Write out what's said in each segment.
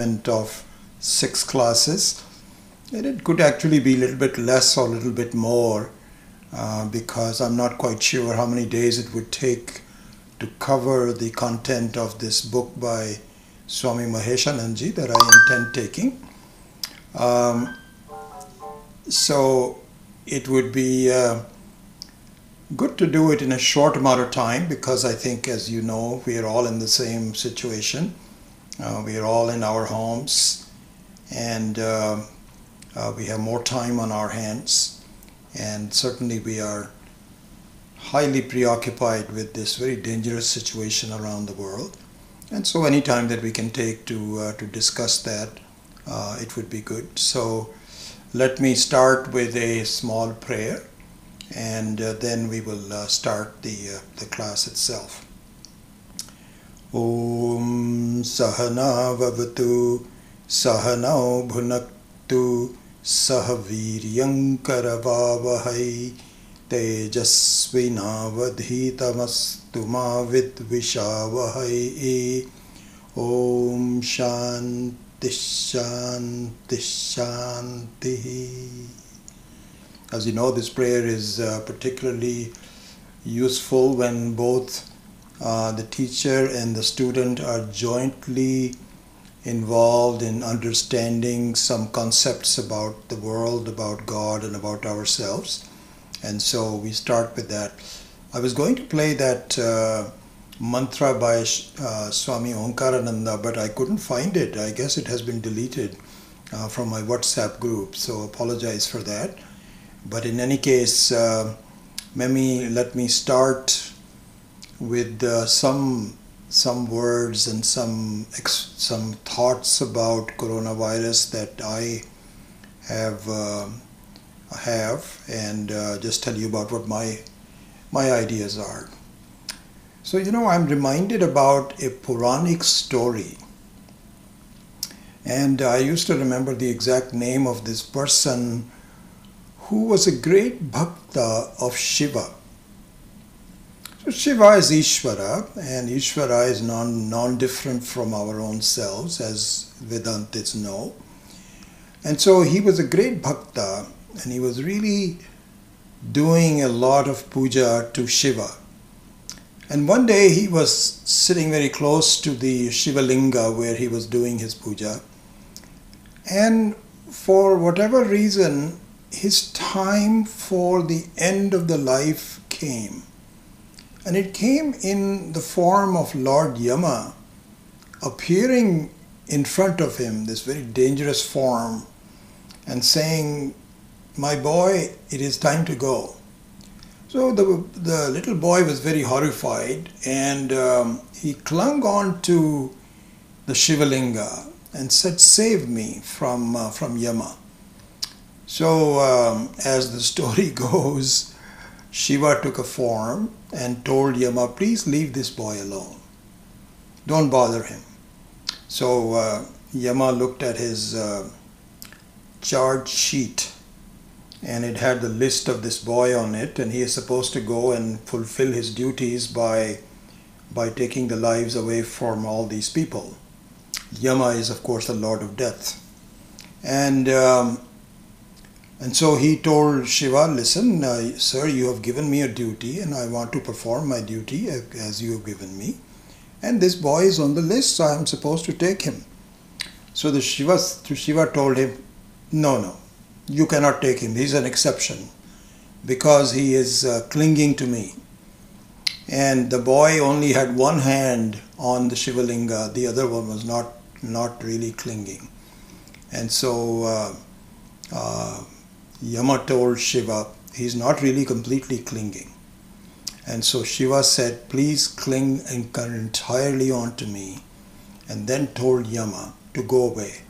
of 6 classes, and it could actually be a little bit less or a little bit more because I'm not quite sure how many days it would take to cover the content of this book by Swami Maheshanandji that I intend taking. So it would be good to do it in a short amount of time because I think, as you know, we are all in the same situation. We are all in our homes and we have more time on our hands, and certainly we are highly preoccupied with this very dangerous situation around the world. And so any time that we can take to discuss that, it would be good. So let me start with a small prayer, and then we will start the class itself. Om Sahana Vavatu Sahanau Bhunaktu Sahaviryam Karavavahai Tejasvinavadhitamastu ma vidvishavahai. Om Shanti Shanti Shanti. As you know, this prayer is particularly useful when both the teacher and the student are jointly involved in understanding some concepts about the world, about God, and about ourselves. And so we start with that. I was going to play that mantra by Swami Omkarananda, but I couldn't find it. I guess it has been deleted from my WhatsApp group, so apologize for that. But in any case, let me start with some words and some thoughts about coronavirus that I have and just tell you about what my ideas are. So, I'm reminded about a Puranic story, and I used to remember the exact name of this person who was a great bhakta of Shiva. So Shiva is Ishvara, and Ishvara is non-different from our own selves, as Vedantists know. And so he was a great bhakta, and he was really doing a lot of puja to Shiva. And one day he was sitting very close to the Shiva Linga where he was doing his puja. And for whatever reason, his time for the end of the life came. And it came in the form of Lord Yama appearing in front of him, this very dangerous form, and saying, "My boy, it is time to go." So the little boy was very horrified, and he clung on to the Shivalinga and said, "Save me from Yama." So as the story goes, Shiva took a form and told Yama, "Please leave this boy alone. Don't bother him." So Yama looked at his charge sheet, and it had the list of this boy on it, and he is supposed to go and fulfill his duties by taking the lives away from all these people. Yama is, of course, the Lord of Death. And so he told Shiva, "Listen, sir, you have given me a duty, and I want to perform my duty as you have given me. And this boy is on the list, so I am supposed to take him." So Shiva told him, No, you cannot take him. He's an exception because he is clinging to me." And the boy only had one hand on the Shivalinga, the other one was not really clinging. And so Yama told Shiva, "He's not really completely clinging." And so Shiva said, "Please cling entirely onto me," and then told Yama to go away.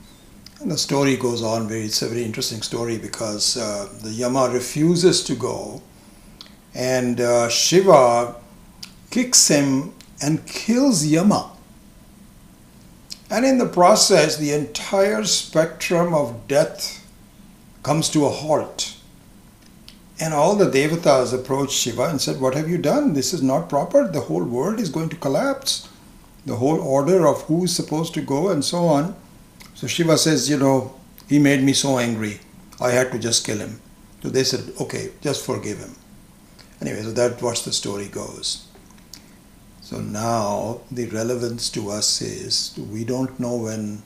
And the story goes on. It's a very interesting story because the Yama refuses to go, and Shiva kicks him and kills Yama. And in the process, the entire spectrum of death comes to a halt. And all the devatas approached Shiva and said, "What have you done? This is not proper. The whole world is going to collapse. The whole order of who is supposed to go and so on So Shiva says, he made me so angry, I had to just kill him. So they said, okay, just forgive him. Anyway, so that's what the story goes. So now the relevance to us is we don't know when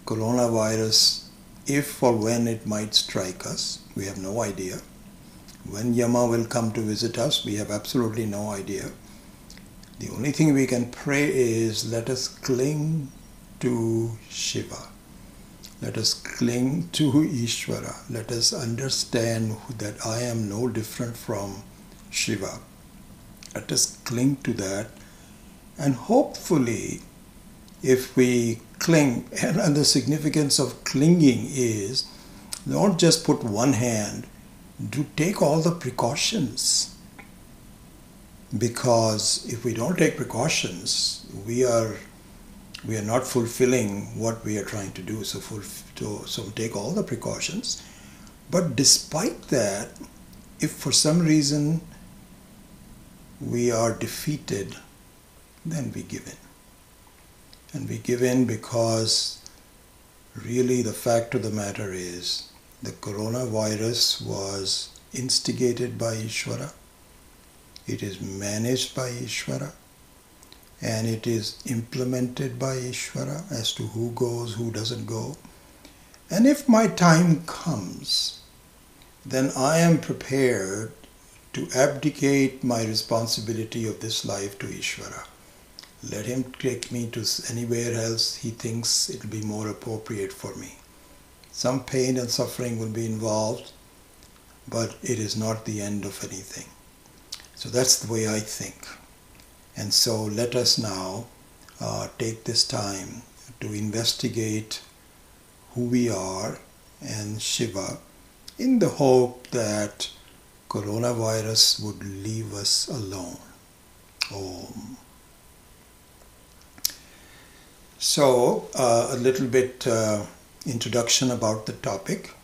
coronavirus, if or when it might strike us. We have no idea. When Yama will come to visit us, we have absolutely no idea. The only thing we can pray is let us cling to Shiva. Let us cling to Ishvara. Let us understand that I am no different from Shiva. Let us cling to that. And hopefully, if we cling, and the significance of clinging is, don't just put one hand, do take all the precautions. Because if we don't take precautions, we are not fulfilling what we are trying to do. So take all the precautions. But despite that, if for some reason we are defeated, then we give in. And we give in because really the fact of the matter is the coronavirus was instigated by Ishvara. It is managed by Ishvara. And it is implemented by Ishvara as to who goes, who doesn't go. And if my time comes, then I am prepared to abdicate my responsibility of this life to Ishvara. Let him take me to anywhere else he thinks it will be more appropriate for me. Some pain and suffering will be involved, but it is not the end of anything. So that's the way I think. And so let us now take this time to investigate who we are and Shiva in the hope that coronavirus would leave us alone. Om. So a little bit introduction about the topic.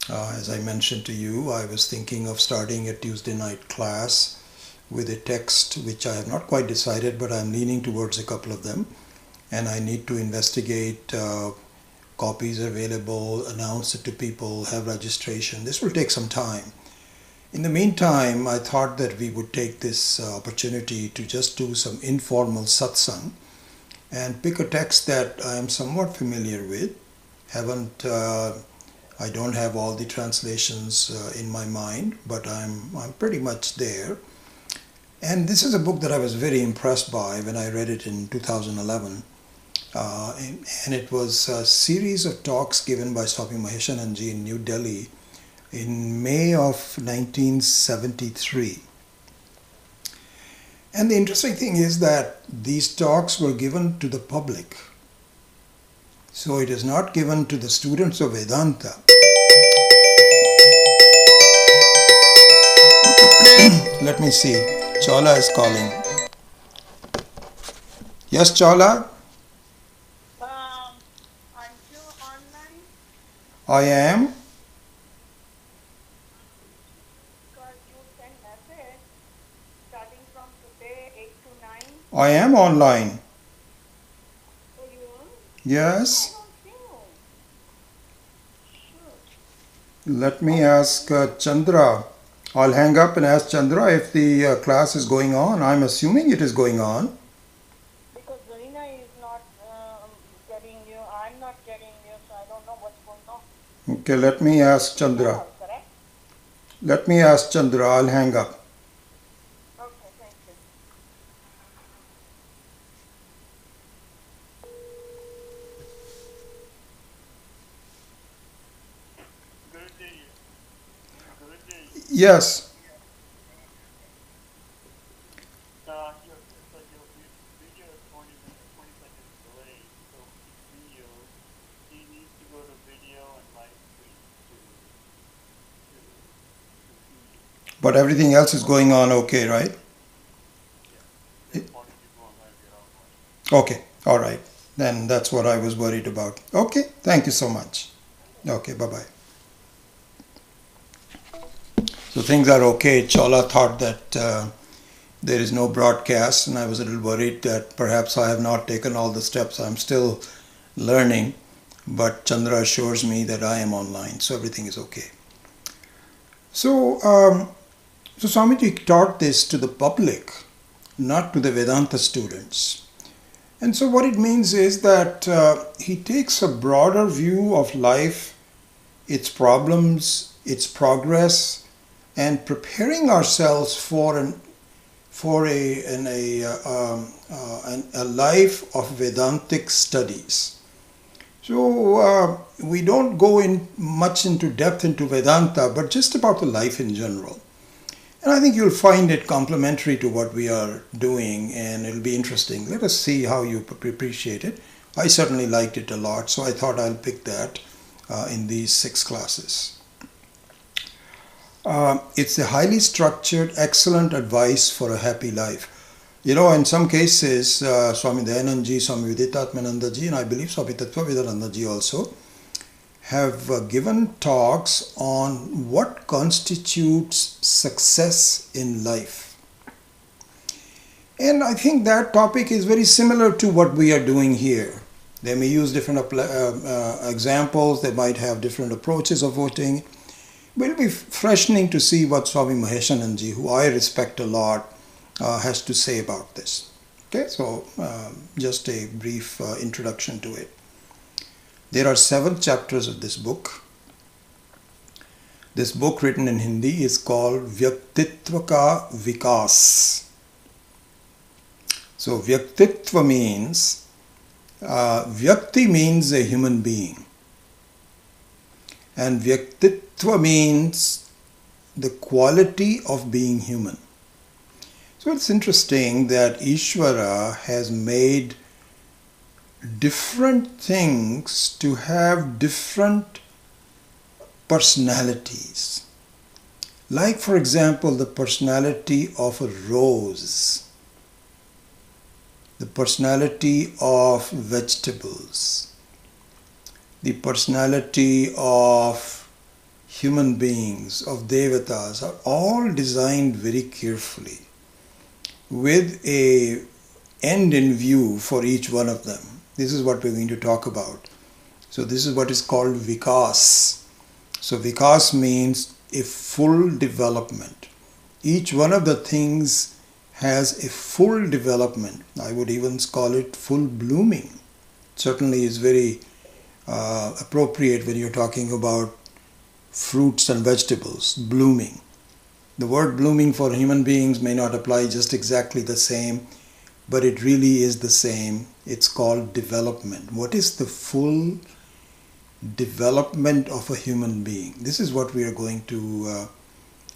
As I mentioned to you, I was thinking of starting a Tuesday night class with a text which I have not quite decided, but I'm leaning towards a couple of them, and I need to investigate copies available, announce it to people, have registration. This will take some time. In the meantime, I thought that we would take this opportunity to just do some informal satsang and pick a text that I am somewhat familiar with. I don't have all the translations in my mind, but I'm pretty much there. And this is a book that I was very impressed by when I read it in 2011. And it was a series of talks given by Swami Maheshananji in New Delhi in May of 1973. And the interesting thing is that these talks were given to the public. So it is not given to the students of Vedanta. Let me see. Chola is calling. Yes, Chola? Aren't you online? I am. Because you send message starting from today 8 to 9. I am online. So you are? Yes. I don't see you. Sure. Let me ask Chandra. I'll hang up and ask Chandra if the class is going on. I'm assuming it is going on. Because Zarina is not getting you. I'm not getting you, so I don't know what's going on. Okay, let me ask Chandra. Correct? Let me ask Chandra. I'll hang up. Okay, thank you. Yes. But everything else is going on okay, right? Okay, all right. Then that's what I was worried about. Okay, thank you so much. Okay, bye-bye. So things are okay. Chola thought that there is no broadcast, and I was a little worried that perhaps I have not taken all the steps. I'm still learning, but Chandra assures me that I am online, so everything is okay. So Swamiji taught this to the public, not to the Vedanta students. And so what it means is that he takes a broader view of life, its problems, its progress, and preparing ourselves for a life of Vedantic studies. So we don't go in much into depth into Vedanta, but just about the life in general. And I think you'll find it complementary to what we are doing, and it'll be interesting. Let us see how you appreciate it. I certainly liked it a lot, so I thought I'll pick that in these 6 classes. It's a highly structured, excellent advice for a happy life. You know, in some cases, Swami Dayanandji, Swami Viditatmanandaji, and I believe Swami Tattvavidarandaji also, have given talks on what constitutes success in life. And I think that topic is very similar to what we are doing here. They may use different examples, they might have different approaches of voting. But it'll be freshening to see what Swami Maheshananji, who I respect a lot, has to say about this. Okay, so just a brief introduction to it. There are 7 chapters of this book. This book, written in Hindi, is called Vyaktitva Ka Vikas. So Vyaktitva means, Vyakti means a human being. And Vyaktitva means the quality of being human. So it's interesting that Ishvara has made different things to have different personalities. Like, for example, the personality of a rose, the personality of vegetables, the personality of human beings, of devatas, are all designed very carefully with an end in view for each one of them. This is what we're going to talk about. So this is what is called Vikas. So Vikas means a full development. Each one of the things has a full development. I would even call it full blooming. Certainly is very appropriate when you're talking about fruits and vegetables, blooming. The word blooming for human beings may not apply just exactly the same, but it really is the same. It's called development. What is the full development of a human being? This is what we are going to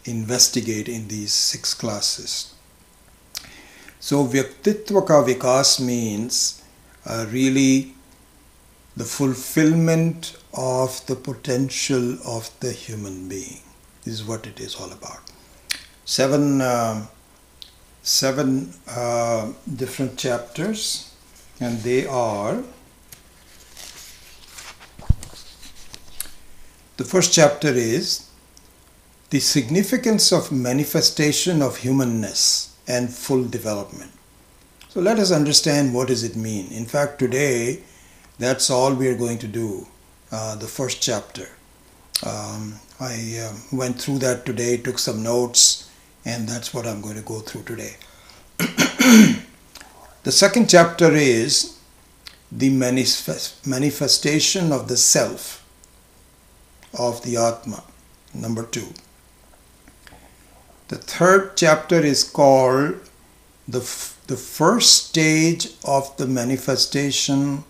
investigate in these 6 classes. So Vyaktitva Ka Vikas means really the fulfillment of the potential of the human being. This is what it is all about. 7 different chapters, and they are: the first chapter is the significance of manifestation of humanness and full development. So let us understand what does it mean. In fact, today that's all we are going to do, the first chapter. I went through that today, took some notes, and that's what I'm going to go through today. The second chapter is the manifestation of the self, of the Atma, number 2. The third chapter is called the first stage of the manifestation,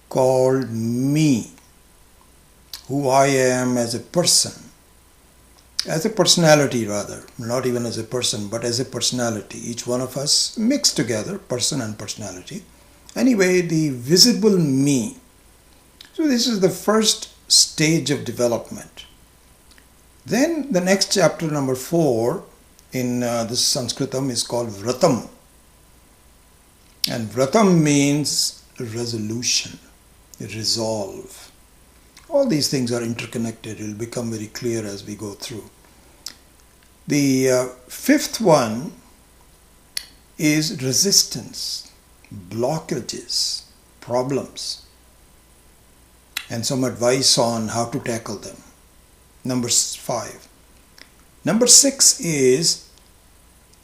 called me, who I am as a person. As a personality rather, not even as a person, but as a personality. Each one of us mixed together, person and personality. Anyway, the visible me. So this is the first stage of development. Then the next chapter, number 4, in this Sanskritam is called Vratam. And Vratam means resolution, resolve. All these things are interconnected. It will become very clear as we go through. The 5th one is resistance, blockages, problems. and some advice on how to tackle them. Number 5. Number 6 is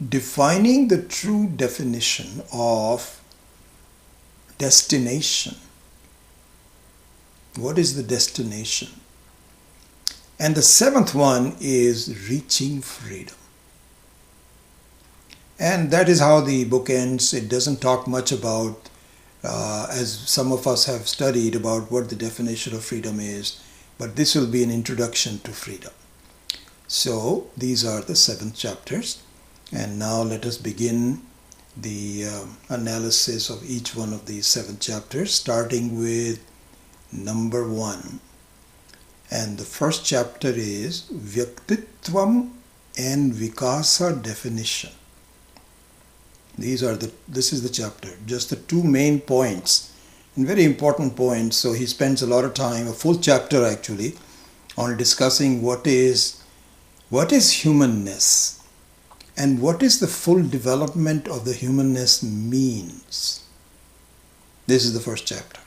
defining the true definition of destination. What is the destination? And the 7th one is reaching freedom. And that is how the book ends. It doesn't talk much about, as some of us have studied, about what the definition of freedom is, but this will be an introduction to freedom. So these are the 7 chapters, and now let us begin the analysis of each one of these 7 chapters, starting with number 1. And the first chapter is Vyaktitvam and Vikasa definition. This is the chapter, just the 2 main points, and very important points. So he spends a lot of time, a full chapter actually, on discussing what is humanness and what is the full development of the humanness means. This is the first chapter.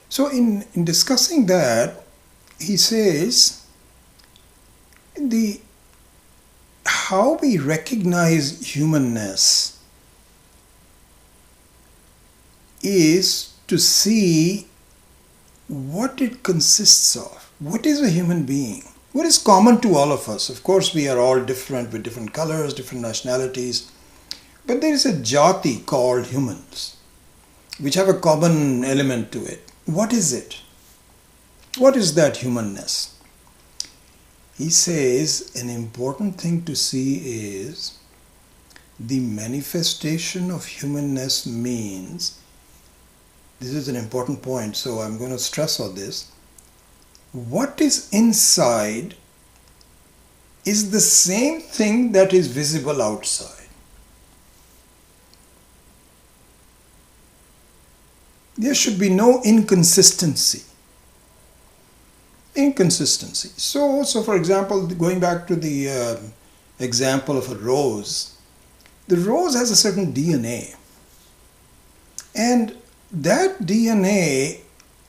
So in discussing that, he says how we recognize humanness is to see what it consists of. What is a human being? What is common to all of us? Of course, we are all different with different colors, different nationalities, but there is a jati called humans, which have a common element to it. What is it? What is that humanness? He says an important thing to see is the manifestation of humanness means, this is an important point, so I'm going to stress on this. What is inside is the same thing that is visible outside. There should be no inconsistency. So for example, going back to the example of a rose, the rose has a certain DNA, and that DNA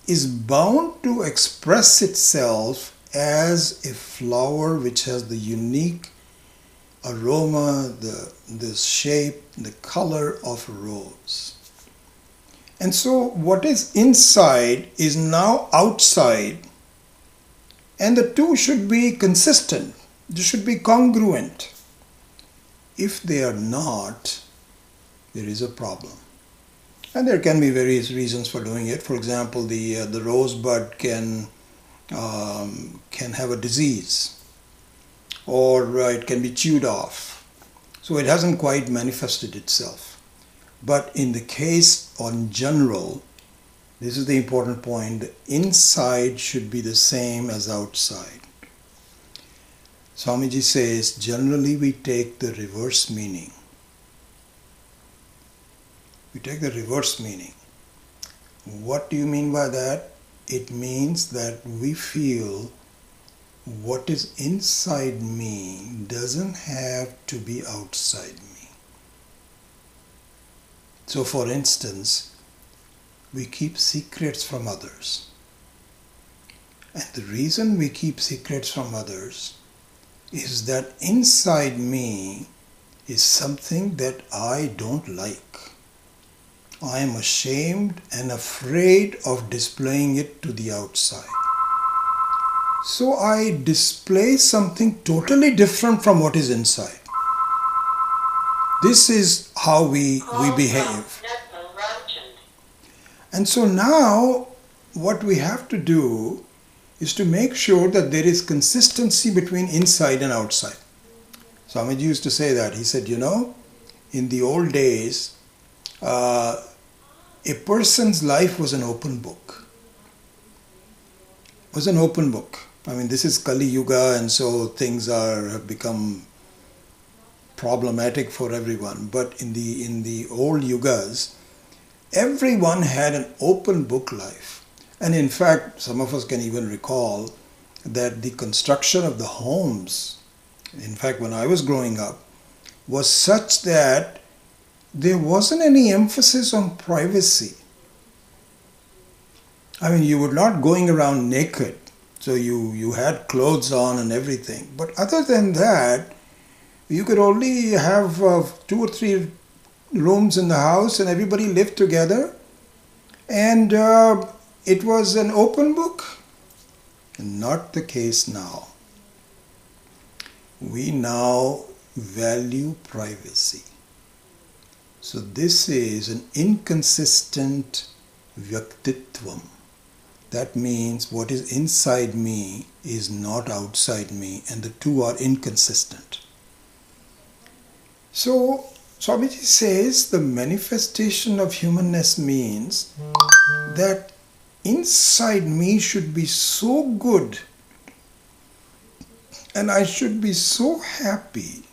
is bound to express itself as a flower which has the unique aroma, the shape, the color of a rose. And so what is inside is now outside, and the two should be consistent. They should be congruent. If they are not, there is a problem. And there can be various reasons for doing it. For example, the rosebud can have a disease, or it can be chewed off. So it hasn't quite manifested itself. But in the case on general, this is the important point, the inside should be the same as outside. Swamiji says, generally we take the reverse meaning. We take the reverse meaning. What do you mean by that? It means that we feel what is inside me doesn't have to be outside me. So for instance, we keep secrets from others. And the reason we keep secrets from others is that inside me is something that I don't like. I am ashamed and afraid of displaying it to the outside. So I display something totally different from what is inside. This is how we behave. And so now what we have to do is to make sure that there is consistency between inside and outside. Swamiji used to say that. He said, in the old days, a person's life was an open book. Was an open book. I mean, this is Kali Yuga, and so things have become problematic for everyone. But in the old yugas, everyone had an open book life. And in fact, some of us can even recall that the construction of the homes, in fact, when I was growing up, was such that there wasn't any emphasis on privacy. I mean, you were not going around naked. So you had clothes on and everything. But other than that, you could only have 2 or 3 rooms in the house and everybody lived together. And it was an open book. Not the case now. We now value privacy. So this is an inconsistent vyaktitvam. That means what is inside me is not outside me, and the two are inconsistent. So Swamiji says the manifestation of humanness means that inside me should be so good and I should be so happy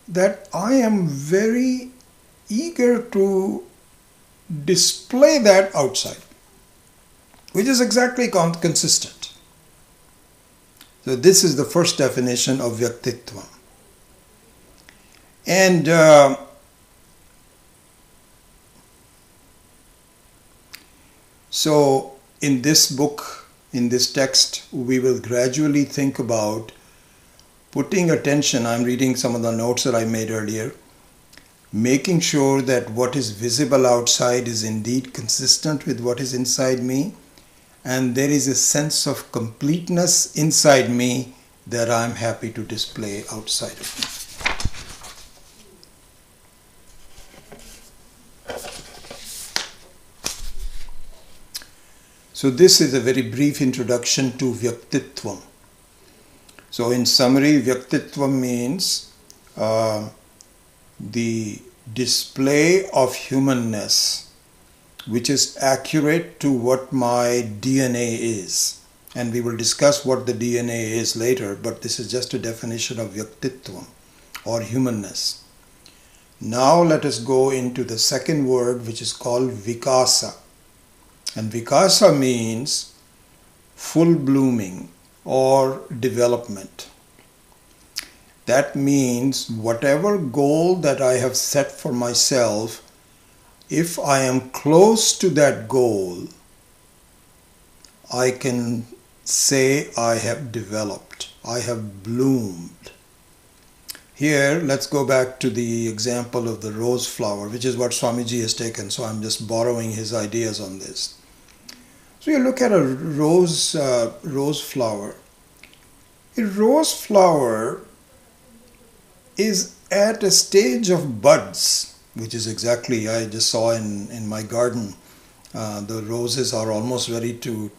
that I am very eager to display that outside, which is exactly consistent. So this is the first definition of vyaktitvam. And so in this book, in this text, we will gradually think about putting attention. I'm reading some of the notes that I made earlier, making sure that what is visible outside is indeed consistent with what is inside me, and there is a sense of completeness inside me that I'm happy to display outside of me. So this is a very brief introduction to Vyaktitvam. So in summary, Vyaktitvam means the display of humanness, which is accurate to what my DNA is. And we will discuss what the DNA is later, but this is just a definition of Vyaktitvam or humanness. Now let us go into the second word, which is called Vikasa. And Vikasa means full blooming or development. That means whatever goal that I have set for myself, if I am close to that goal, I can say I have developed, I have bloomed. Here, let's go back to the example of the rose flower, which is what Swamiji has taken, so I'm just borrowing his ideas on this. So you look at a rose flower. A rose flower is at a stage of buds, which is exactly, I just saw in my garden, the roses are almost ready to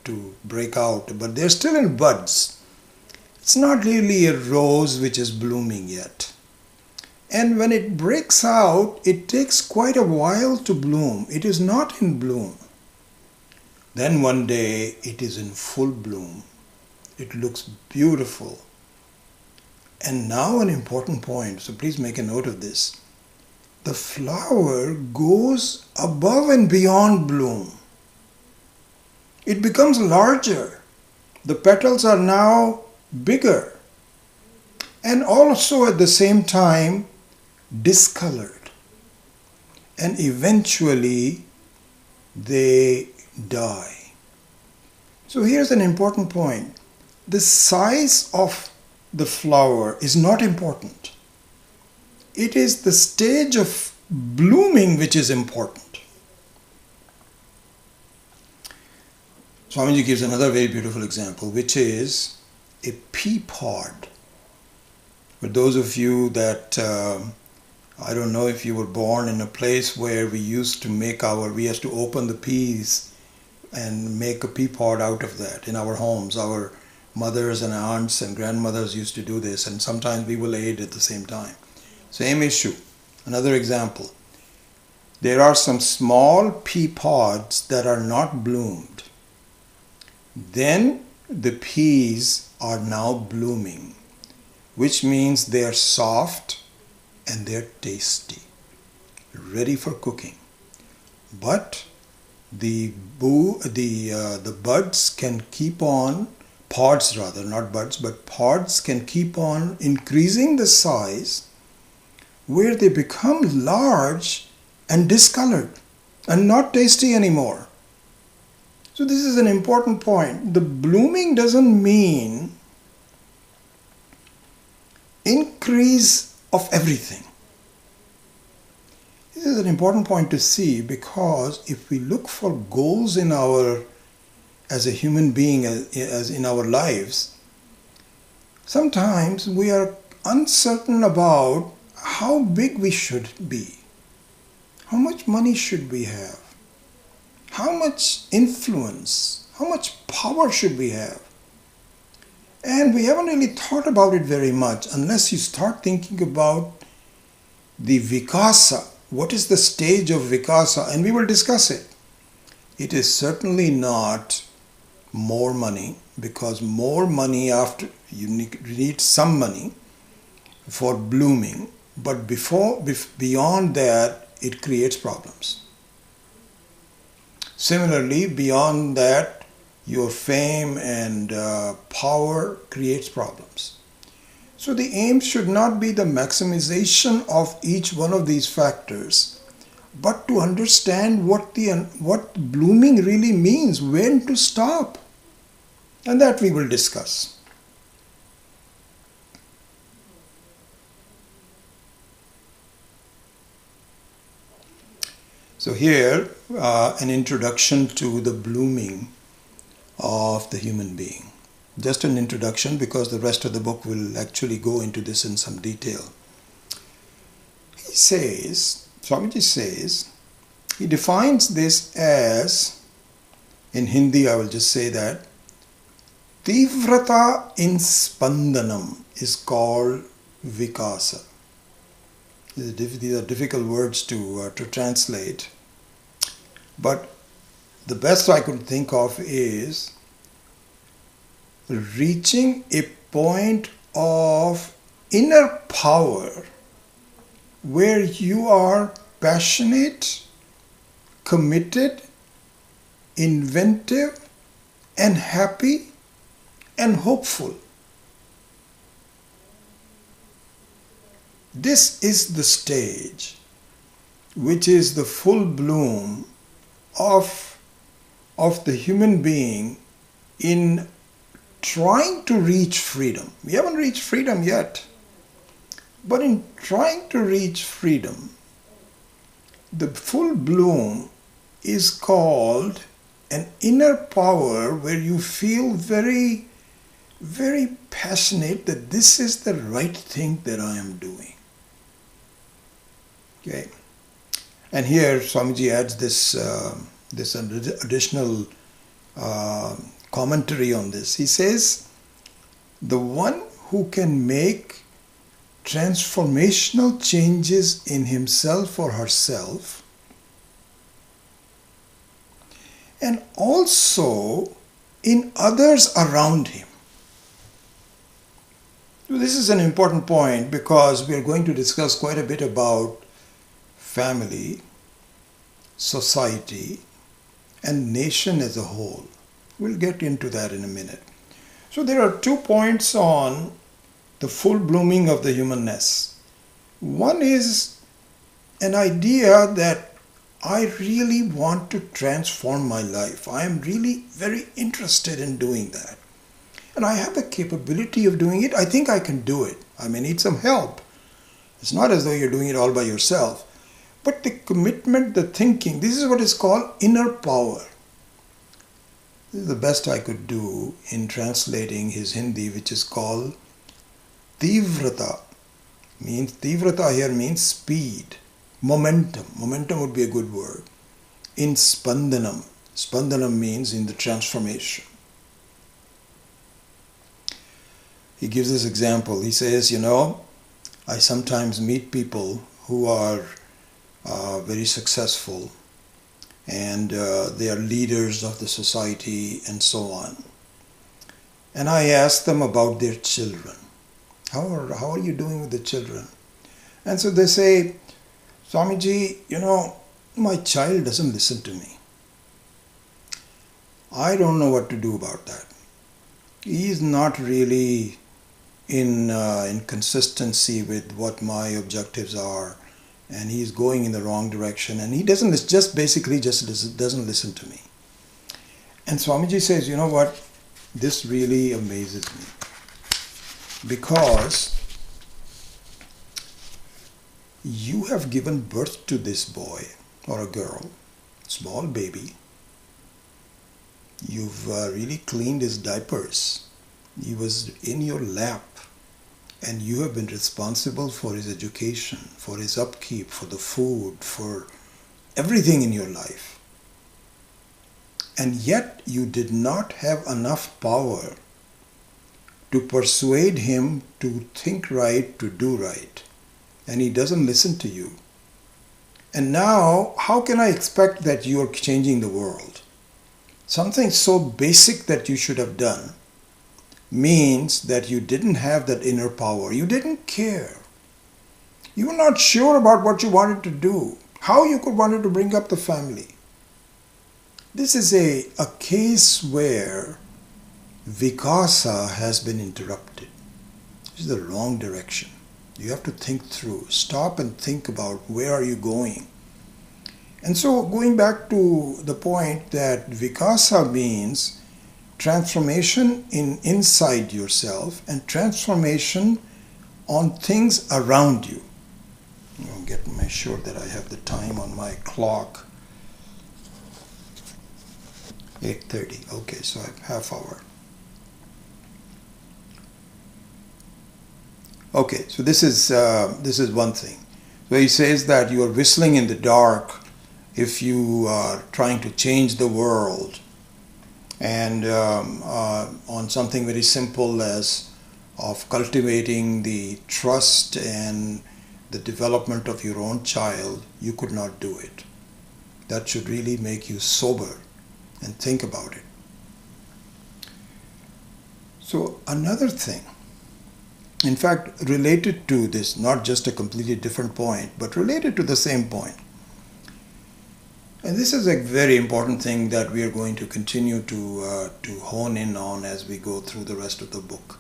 break out, but they're still in buds. It's not really a rose which is blooming yet. And when it breaks out, it takes quite a while to bloom. It is not in bloom. Then one day it is in full bloom. It looks beautiful. And now an important point, so please make a note of this. The flower goes above and beyond bloom. It becomes larger. The petals are now bigger. And also at the same time discolored. And eventually they die. So here's an important point. The size of the flower is not important. It is the stage of blooming which is important. Swamiji gives another very beautiful example, which is a pea pod. For those of you that, I don't know if you were born in a place where we used to open the peas and make a pea pod out of that in our homes. Our mothers and aunts and grandmothers used to do this, and sometimes we will aid at the same time. Same issue. Another example. There are some small pea pods that are not bloomed. Then the peas are now blooming, which means they are soft and they're tasty, ready for cooking. But the buds can keep on, pods rather, not buds, but pods can keep on increasing the size where they become large and discolored and not tasty anymore. So this is an important point. The blooming doesn't mean increase of everything. This is an important point to see, because if we look for goals in our, as a human being, as in our lives, sometimes we are uncertain about how big we should be. How much money should we have? How much influence, how much power should we have? And we haven't really thought about it very much unless you start thinking about the vikasa. What is the stage of vikasa? And we will discuss it. It is certainly not more money, because more money, after you need some money for blooming, but beyond that it creates problems. Similarly, beyond that, your fame and power creates problems. So the aim should not be the maximization of each one of these factors, but to understand what blooming really means, when to stop. And that we will discuss. So here, an introduction to the blooming of the human being. Just an introduction, because the rest of the book will actually go into this in some detail. He says, Swamiji says, he defines this as, in Hindi I will just say that, Tivrata in Spandanam is called Vikasa. These are difficult words to translate. But the best I could think of is reaching a point of inner power where you are passionate, committed, inventive, and happy and hopeful. This is the stage which is the full bloom of the human being in trying to reach freedom. We haven't reached freedom yet, but in trying to reach freedom, the full bloom is called an inner power where you feel very, very passionate that this is the right thing that I am doing. Okay, and here Swamiji adds this additional commentary on this. He says, the one who can make transformational changes in himself or herself, and also in others around him. So this is an important point, because we are going to discuss quite a bit about family, society, and nation as a whole. We'll get into that in a minute. So there are 2 points on the full blooming of the humanness. One is an idea that I really want to transform my life. I am really very interested in doing that. And I have the capability of doing it. I think I can do it. I may need some help. It's not as though you're doing it all by yourself. But the commitment, the thinking, this is what is called inner power. This is the best I could do in translating his Hindi, which is called Tivrata. Tivrata here means speed, momentum. Momentum would be a good word. In Spandanam. Spandanam means in the transformation. He gives this example. He says, I sometimes meet people who are very successful, and they are leaders of the society and so on. And I ask them about their children. How are you doing with the children? And so they say, Swamiji, my child doesn't listen to me. I don't know what to do about that. He is not really in consistency with what my objectives are, and he's going in the wrong direction, and he doesn't listen to me. And Swamiji says, you know what? This really amazes me. Because you have given birth to this boy or a girl, small baby. You've really cleaned his diapers. He was in your lap. And you have been responsible for his education, for his upkeep, for the food, for everything in your life. And yet you did not have enough power to persuade him to think right, to do right. And he doesn't listen to you. And now, how can I expect that you are changing the world? Something so basic that you should have done means that you didn't have that inner power. You didn't care. You were not sure about what you wanted to do, how you could wanted to bring up the family. This is a case where vikasa has been interrupted. This is the wrong direction. You have to think through. Stop and think about where are you going. And so going back to the point that vikasa means transformation inside yourself and transformation on things around you. I'll make sure that I have the time on my clock. 8:30. Okay, so I have half hour. Okay, so this is one thing. Where he says that you are whistling in the dark if you are trying to change the world, and on something very simple as of cultivating the trust and the development of your own child, you could not do it. That should really make you sober and think about it. So another thing, in fact related to this, not just a completely different point, but related to the same point. And this is a very important thing that we are going to continue to hone in on as we go through the rest of the book.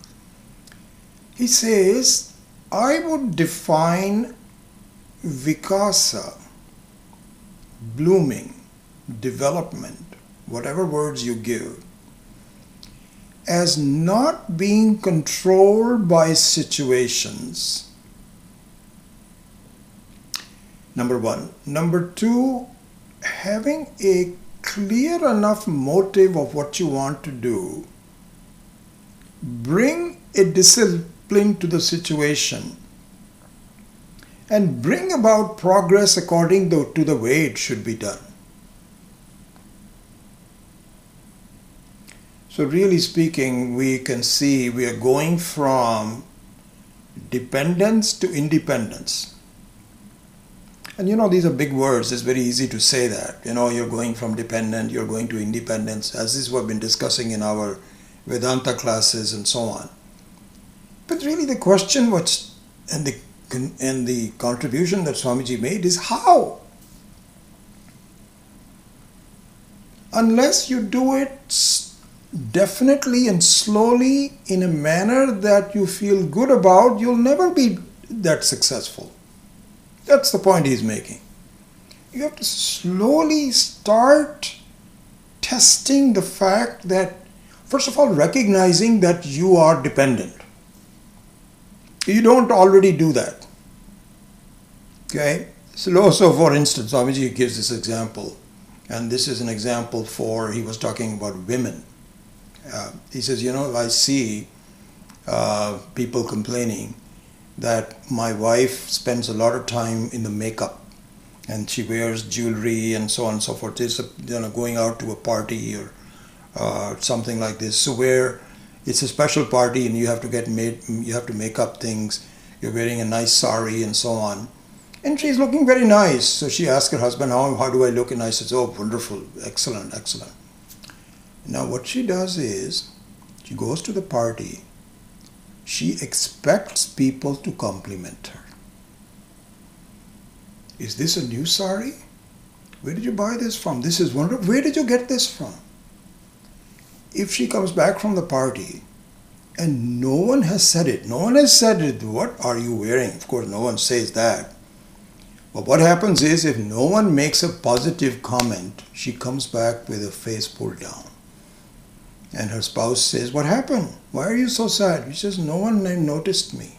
He says, I would define vikasa, blooming, development, whatever words you give, as not being controlled by situations. Number one. Number two, having a clear enough motive of what you want to do, bring a discipline to the situation, and bring about progress according to the way it should be done. So really speaking, we can see we are going from dependence to independence. And these are big words. It's very easy to say that. You're going from dependent, you're going to independence, as is what we've been discussing in our Vedanta classes and so on. But really the question and the contribution that Swamiji made is how? Unless you do it definitely and slowly in a manner that you feel good about, you'll never be that successful. That's the point he's making. You have to slowly start testing the fact that, first of all, recognizing that you are dependent. You don't already do that. Okay? So for instance, Swamiji gives this example, and this is an example he was talking about women. He says, I see people complaining that my wife spends a lot of time in the makeup and she wears jewelry and so on and so forth. Just, going out to a party or something like this. So where it's a special party and you have to make up things. You're wearing a nice sari and so on. And she's looking very nice. So she asks her husband, how do I look? And I says, oh, wonderful, excellent, excellent. Now what she does is, she goes to the party, she expects people to compliment her. Is this a new sari? Where did you buy this from? This is wonderful. Where did you get this from? If she comes back from the party and no one has said it, what are you wearing? Of course, no one says that. But what happens is, if no one makes a positive comment, she comes back with her face pulled down. And her spouse says, "What happened? Why are you so sad?" She says, "No one noticed me."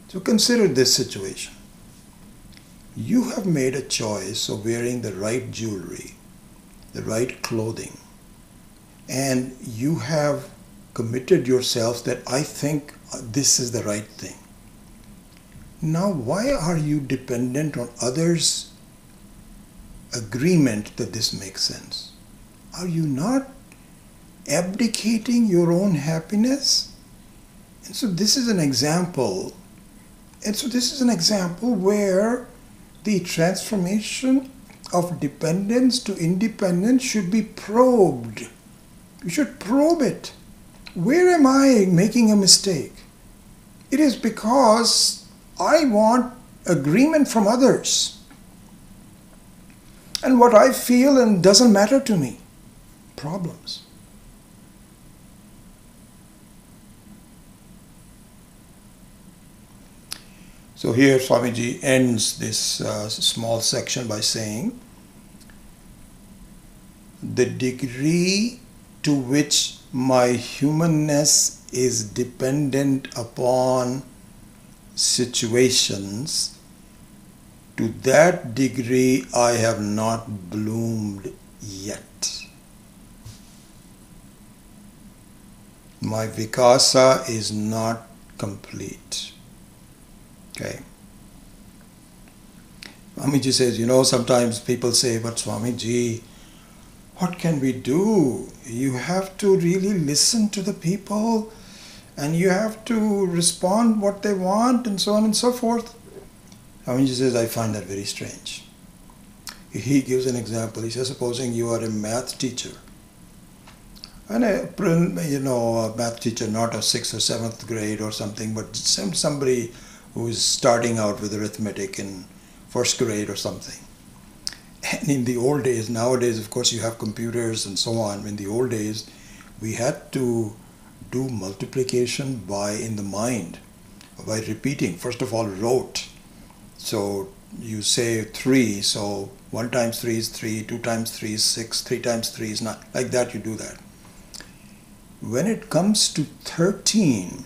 So consider this situation. You have made a choice of wearing the right jewelry, the right clothing, and you have committed yourself that I think this is the right thing. Now, why are you dependent on others' agreement that this makes sense? Are you not abdicating your own happiness? And so this is an example. Where the transformation of dependence to independence should be probed. You should probe it. Where am I making a mistake? It is because I want agreement from others. And what I feel and doesn't matter to me. Problems. So here Swamiji ends this small section by saying, the degree to which my humanness is dependent upon situations, to that degree I have not bloomed yet. My vikasa is not complete. Okay. Swamiji says, sometimes people say, but Swamiji, what can we do? You have to really listen to the people and you have to respond what they want and so on and so forth. Swamiji says, I find that very strange. He gives an example. He says, supposing you are a math teacher. And a math teacher, not a 6th or 7th grade or something, but somebody who is starting out with arithmetic in 1st grade or something. And in the old days, nowadays, of course, you have computers and so on. In the old days, we had to do multiplication in the mind, by repeating. First of all, rote. So you say 3, so 1 times 3 is 3, 2 times 3 is 6, 3 times 3 is 9. Like that, you do that. When it comes to 13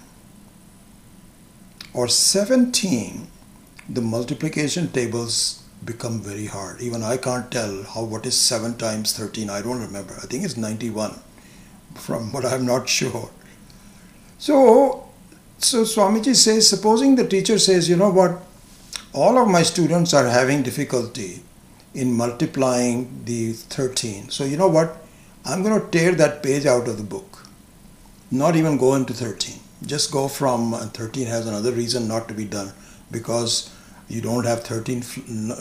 or 17, the multiplication tables become very hard. Even I can't tell what is 7 times 13. I don't remember. I think it's 91, but I'm not sure. So Swamiji says, supposing the teacher says, you know what, all of my students are having difficulty in multiplying the 13. So you know what, I'm going to tear that page out of the book. Not even go into 13. Just go from 13 has another reason not to be done, because you don't have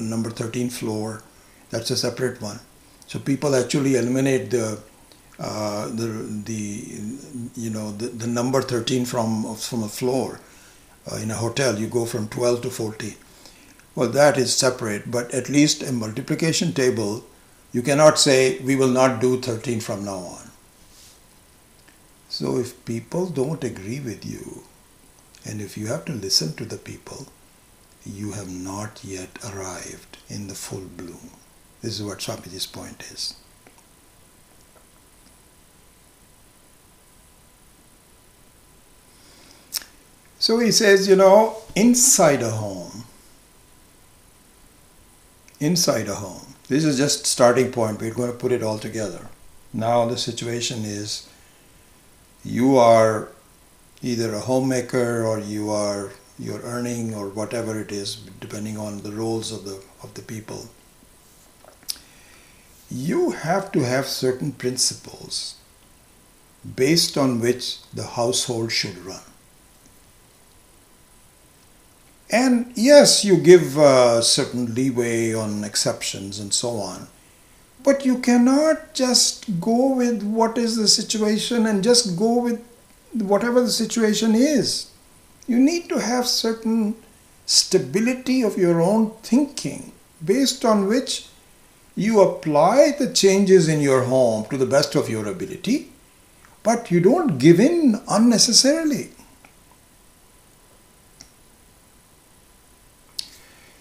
number 13 floor. That's a separate one. So people actually eliminate the number 13 from a floor. In a hotel, you go from 12 to 14. Well, that is separate, but at least a multiplication table, you cannot say we will not do 13 from now on. So if people don't agree with you, and if you have to listen to the people, you have not yet arrived in the full bloom. This is what Swamiji's point is. So he says, inside a home, this is just starting point, we're going to put it all together. Now the situation is, you are either a homemaker or you're earning or whatever it is, depending on the roles of the people. You have to have certain principles based on which the household should run. And yes, you give certain leeway on exceptions and so on. But you cannot just go with what is the situation and just go with whatever the situation is. You need to have certain stability of your own thinking based on which you apply the changes in your home to the best of your ability, but you don't give in unnecessarily.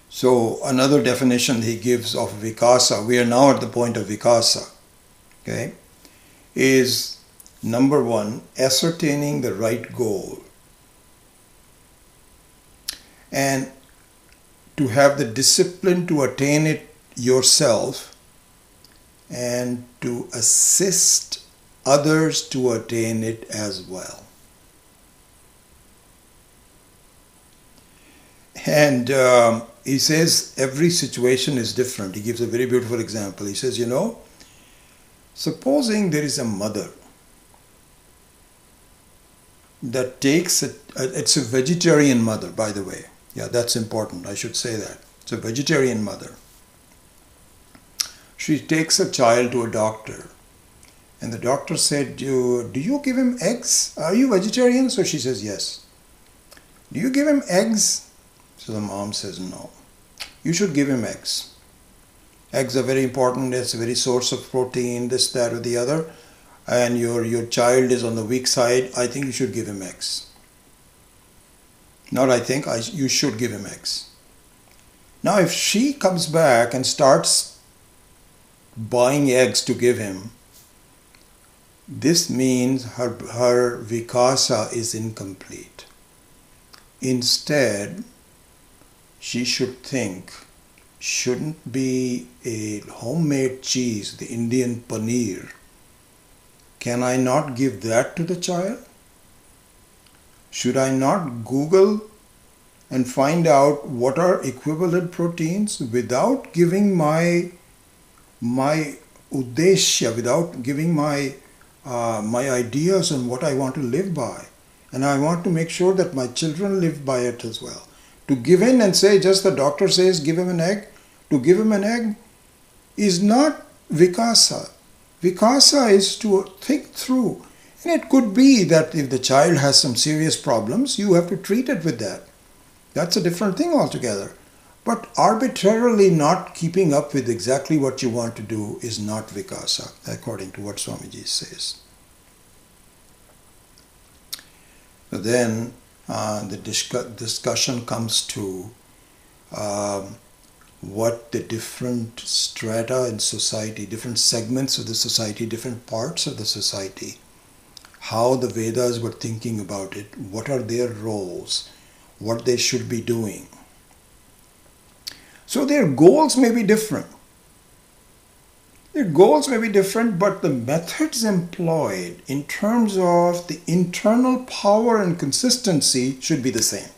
So another definition he gives of vikasa, we are now at the point of vikasa, okay, is Number one, ascertaining the right goal. And to have the discipline to attain it yourself and to assist others to attain it as well. And he says every situation is different. He gives a very beautiful example. He says, supposing there is a mother that takes it's a vegetarian mother, by the way. Yeah, that's important. I should say that. It's a vegetarian mother. She takes a child to a doctor. And the doctor said, do you give him eggs? Are you vegetarian? So she says, yes. Do you give him eggs? So the mom says, no. You should give him eggs. Eggs are very important. It's a very source of protein, this, that, or the other. And your child is on the weak side. I think you should give him eggs. Not I think, you should give him eggs. Now if she comes back and starts buying eggs to give him, this means her vikasa is incomplete. Instead, she should think, shouldn't be a homemade cheese, the Indian paneer. Can I not give that to the child? Should I not Google and find out what are equivalent proteins without giving my uddeshya, without giving my ideas on what I want to live by? And I want to make sure that my children live by it as well. To give in and say just the doctor says give him an egg, to give him an egg is not vikasa. Vikasa is to think through. And it could be that if the child has some serious problems, you have to treat it with that. That's a different thing altogether. But arbitrarily not keeping up with exactly what you want to do is not vikasa, according to what Swamiji says. So then the discussion comes to what the different strata in society, different segments of the society, different parts of the society, how the Vedas were thinking about it, what are their roles, what they should be doing. So their goals may be different. Their goals may be different, but the methods employed in terms of the internal power and consistency should be the same.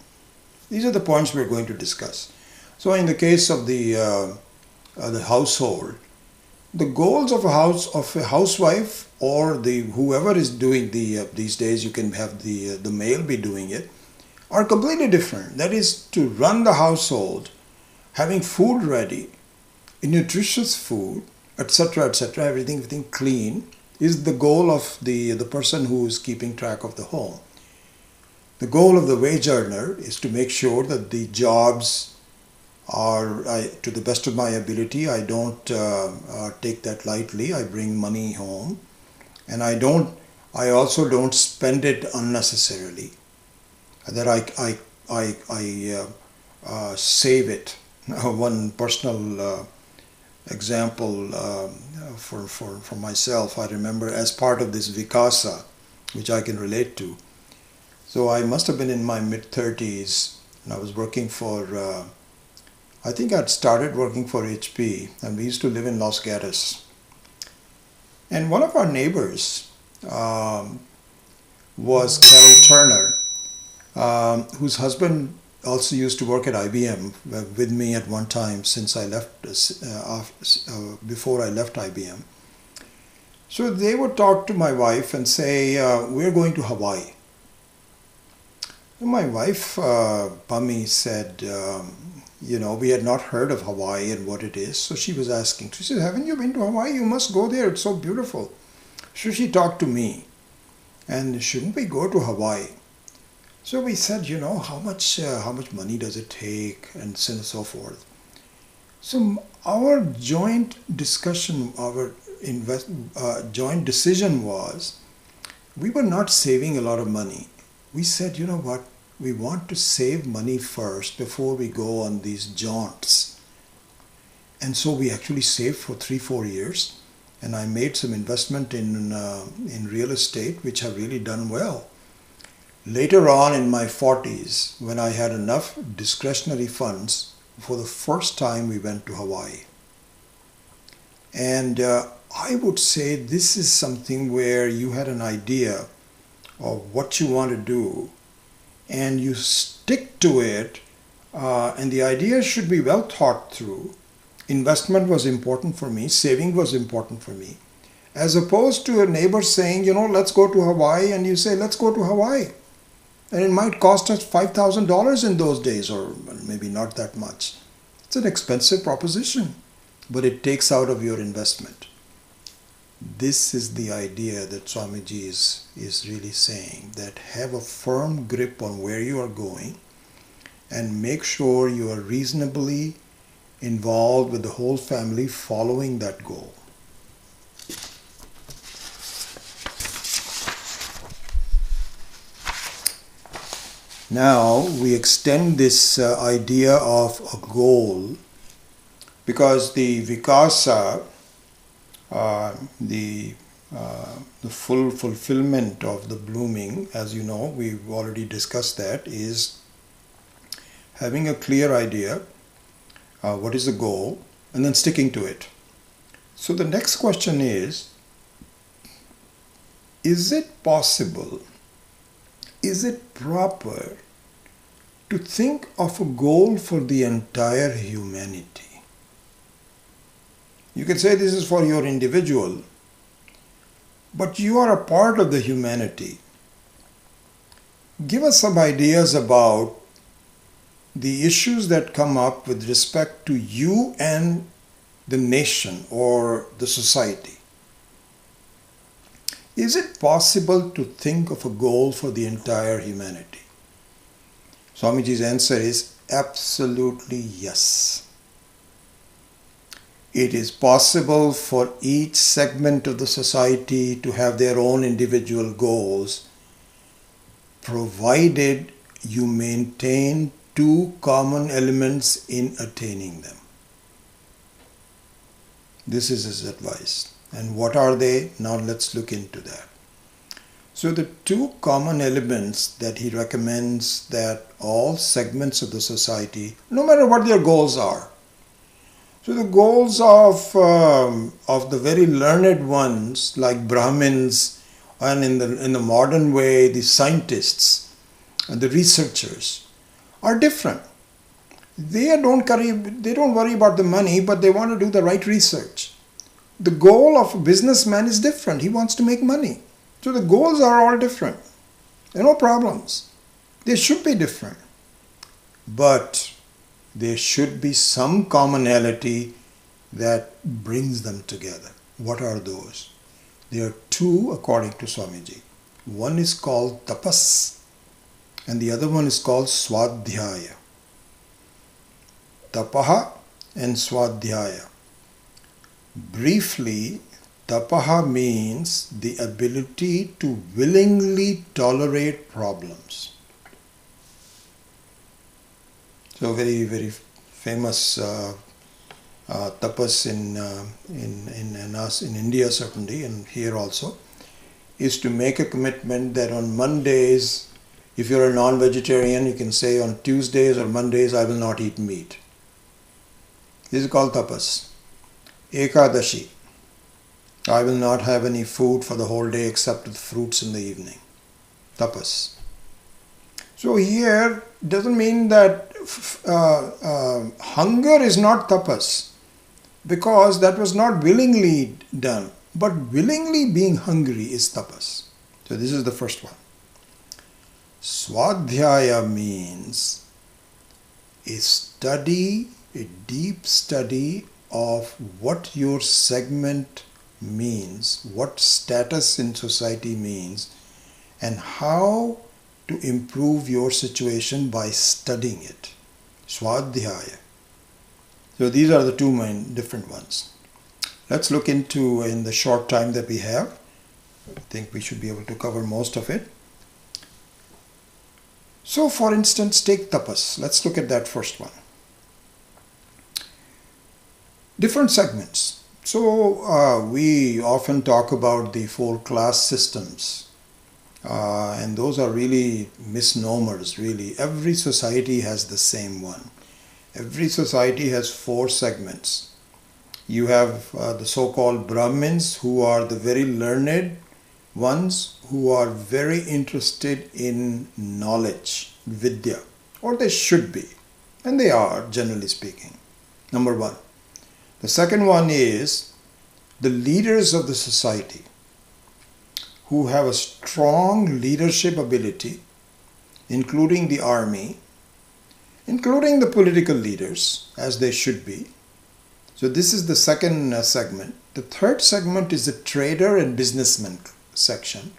These are the points we're going to discuss. So in the case of the household, the goals of a housewife or whoever is doing these days, you can have the male be doing it, are completely different. That is to run the household, having food ready, nutritious food, etc., everything clean is the goal of the person who is keeping track of the home. The goal of the wage earner is to make sure that the jobs are, to the best of my ability, I don't take that lightly. I bring money home, and I also don't spend it unnecessarily. That I save it. One personal example for myself, I remember as part of this vikasa, which I can relate to. So I must have been in my mid-30s, and I was working for I think I'd started working for HP, and we used to live in Los Gatos. And one of our neighbors was Carol Turner, whose husband also used to work at IBM with me at one time since I left, before I left IBM. So they would talk to my wife and say, we're going to Hawaii. And my wife, Pami, said, we had not heard of Hawaii and what it is. So she was asking, she said, haven't you been to Hawaii? You must go there. It's so beautiful. So she talked to me. And shouldn't we go to Hawaii? So we said, how much money does it take, and so forth. So our joint discussion, our joint decision was, we were not saving a lot of money. We said, you know what, we want to save money first before we go on these jaunts. And so we actually saved for 3-4 years. and I made some investment in real estate, which have really done well. Later on in my 40s, when I had enough discretionary funds, for the first time we went to Hawaii. And I would say this is something where you had an idea of what you want to do and you stick to it, and the idea should be well thought through. Investment was important for me, saving was important for me, as opposed to a neighbor saying, let's go to Hawaii, and you say, let's go to Hawaii. And it might cost us $5,000 in those days, or maybe not that much. It's an expensive proposition, but it takes out of your investment. This is the idea that Swamiji is really saying, that have a firm grip on where you are going and make sure you are reasonably involved with the whole family following that goal. Now we extend this idea of a goal, because the vikasa, the full fulfillment of the blooming, as you know, we've already discussed that, is having a clear idea, what is the goal, and then sticking to it. So the next question is it possible, is it proper to think of a goal for the entire humanity? You can say this is for your individual, but you are a part of the humanity. Give us some ideas about the issues that come up with respect to you and the nation or the society. Is it possible to think of a goal for the entire humanity? Swamiji's answer is absolutely yes. It is possible for each segment of the society to have their own individual goals, provided you maintain two common elements in attaining them. This is his advice. And what are they? Now let's look into that. So the two common elements that he recommends that all segments of the society, no matter what their goals are, so the goals of the very learned ones, like Brahmins, and in the modern way, the scientists and the researchers, are different. They don't worry about the money, but they want to do the right research. The goal of a businessman is different. He wants to make money. So the goals are all different. There are no problems. They should be different. But there should be some commonality that brings them together. What are those? There are two according to Swamiji. One is called tapas and the other one is called swadhyaya. Tapaha and swadhyaya. Briefly, tapaha means the ability to willingly tolerate problems. So very, very famous tapas in India certainly, and here also, is to make a commitment that on Mondays, if you're a non-vegetarian, you can say on Tuesdays or Mondays, I will not eat meat. This is called tapas. Ekadashi. I will not have any food for the whole day except with fruits in the evening. Tapas. So here doesn't mean that hunger is not tapas, because that was not willingly done, but willingly being hungry is tapas. So this is the first one. Swadhyaya means a study, a deep study of what your segment means, what status in society means, and how to improve your situation by studying it. Swadhyaya. So these are the two main different ones. Let's look into, in the short time that we have, I think we should be able to cover most of it. So for instance, take tapas. Let's look at that first one. Different segments. So we often talk about the four class systems, and those are really misnomers, really. Every society has the same one. Every society has four segments. You have the so-called Brahmins, who are the very learned ones, who are very interested in knowledge, vidya, or they should be, and they are, generally speaking. Number one. The second one is the leaders of the society, who have a strong leadership ability, including the army, including the political leaders, as they should be. So this is the second segment. The third segment is the trader and businessman section.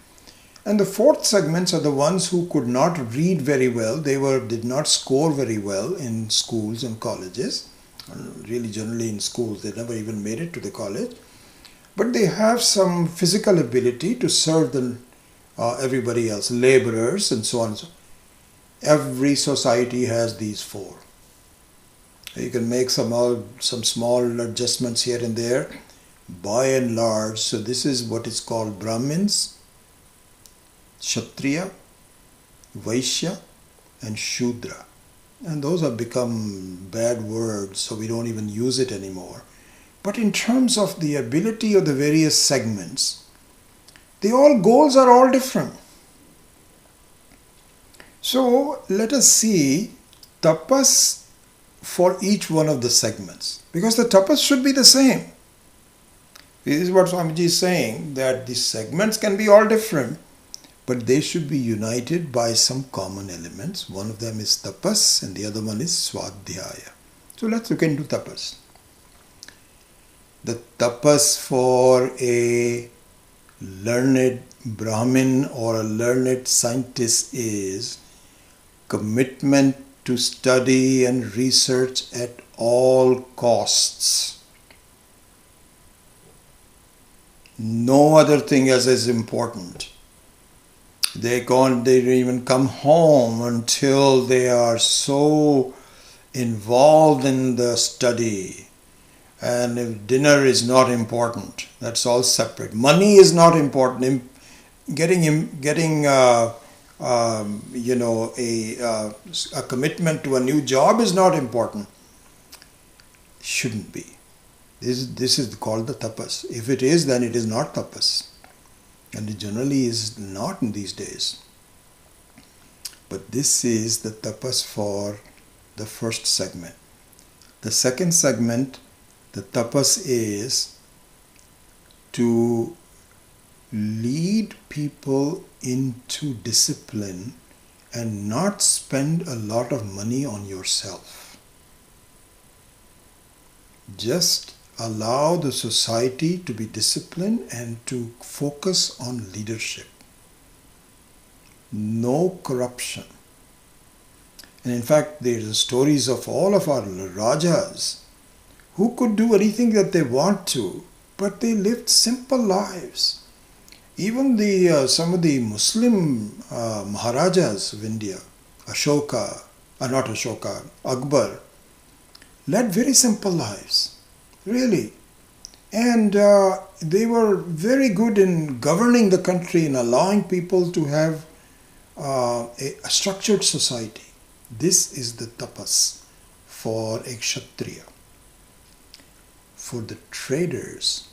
And the fourth segments are the ones who could not read very well. They did not score very well in schools and colleges. Really, generally in schools, they never even made it to the college. But they have some physical ability to serve everybody else, laborers and so on and so on. Every society has these four. You can make some small adjustments here and there. By and large, so this is what is called Brahmins, Kshatriya, Vaishya, and Shudra. And those have become bad words, so we don't even use it anymore. But in terms of the ability of the various segments, goals are all different. So let us see tapas for each one of the segments, because the tapas should be the same. This is what Swamiji is saying, that the segments can be all different, but they should be united by some common elements. One of them is tapas and the other one is swadhyaya. So let's look into tapas. The tapas for a learned Brahmin or a learned scientist is commitment to study and research at all costs. No other thing else is important. They don't even come home until they are so involved in the study. And if dinner is not important, that's all separate. Money is not important. Getting a commitment to a new job is not important. Shouldn't be. This is called the tapas. If it is, then it is not tapas. And it generally is not in these days. But this is the tapas for the first segment. The second segment, the tapas is to lead people into discipline and not spend a lot of money on yourself. Just allow the society to be disciplined and to focus on leadership. No corruption. And in fact, there are stories of all of our Rajas who could do anything that they want to, but they lived simple lives. Even some of the Muslim Maharajas of India, Akbar, led very simple lives. Really. And they were very good in governing the country and allowing people to have a structured society. This is the tapas for a Kshatriya. For the traders,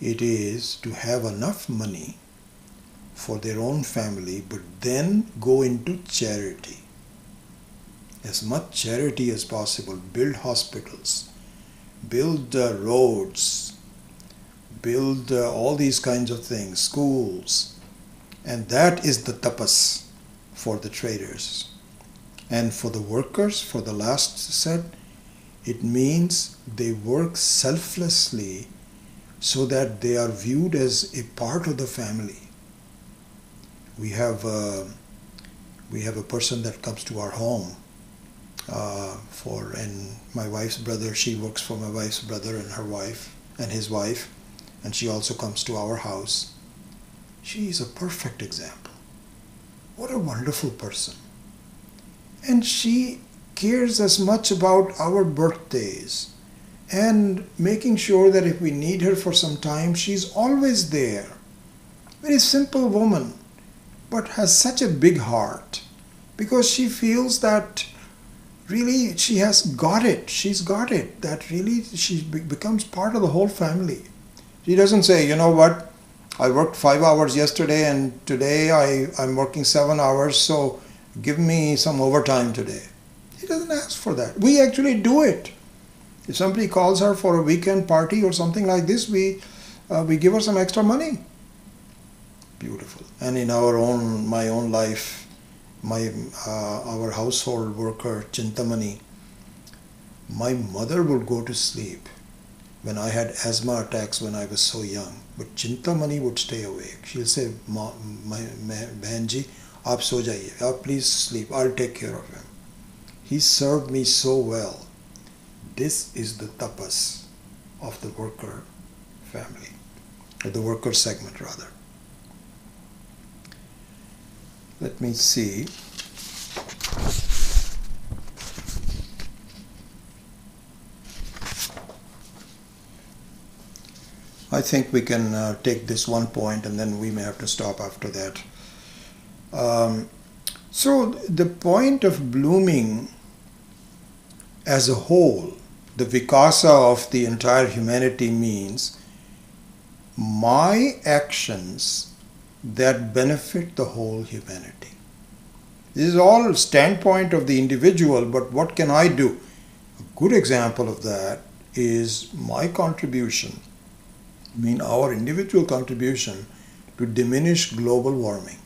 it is to have enough money for their own family, but then go into charity. As much charity as possible. Build hospitals, build roads, build all these kinds of things, schools. And that is the tapas for the traders. And for the workers, for the last set, it means they work selflessly so that they are viewed as a part of the family. We have a person that comes to our home and my wife's brother, she works for my wife's brother and her wife and his wife, and she also comes to our house. She is a perfect example. What a wonderful person. And she cares as much about our birthdays and making sure that if we need her for some time, she's always there. Very simple woman, but has such a big heart because she feels that really she has got it. She's got it. That really she becomes part of the whole family. She doesn't say, you know what, I worked 5 hours yesterday and today I'm working 7 hours, so give me some overtime today. She doesn't ask for that. We actually do it. If somebody calls her for a weekend party or something like this, we give her some extra money. Beautiful. And in my own life, our household worker Chintamani, my mother would go to sleep when I had asthma attacks when I was so young. But Chintamani would stay awake. She'll say, Bahanji, aap so jaiye, aap please sleep, I'll take care of him. He served me so well. This is the tapas of the worker family, or the worker segment rather. Let me see. I think we can take this one point and then we may have to stop after that. So the point of blooming as a whole, the vikasa of the entire humanity means my actions that benefit the whole humanity. This is all standpoint of the individual, but what can I do? A good example of that is my contribution, our individual contribution to diminish global warming.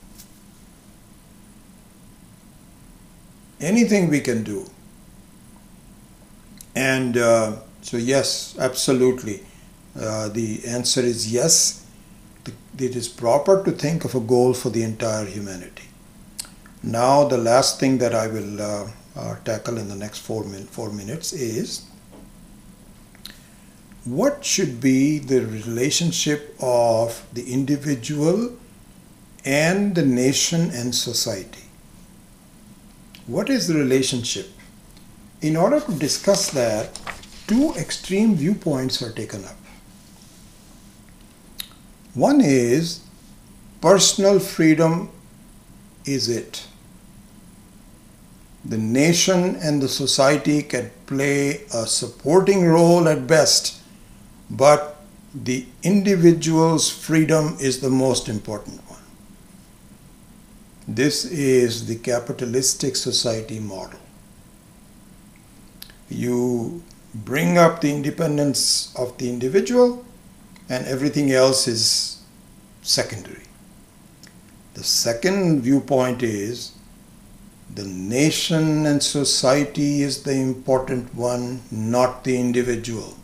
Anything we can do. And so yes, absolutely. The answer is yes. It is proper to think of a goal for the entire humanity. Now the last thing that I will tackle in the next 4 minutes is what should be the relationship of the individual and the nation and society. What is the relationship? In order to discuss that, two extreme viewpoints are taken up. One is personal freedom is it. The nation and the society can play a supporting role at best, but the individual's freedom is the most important one. This is the capitalistic society model. You bring up the independence of the individual and everything else is secondary. The second viewpoint is the nation and society is the important one, not the individual.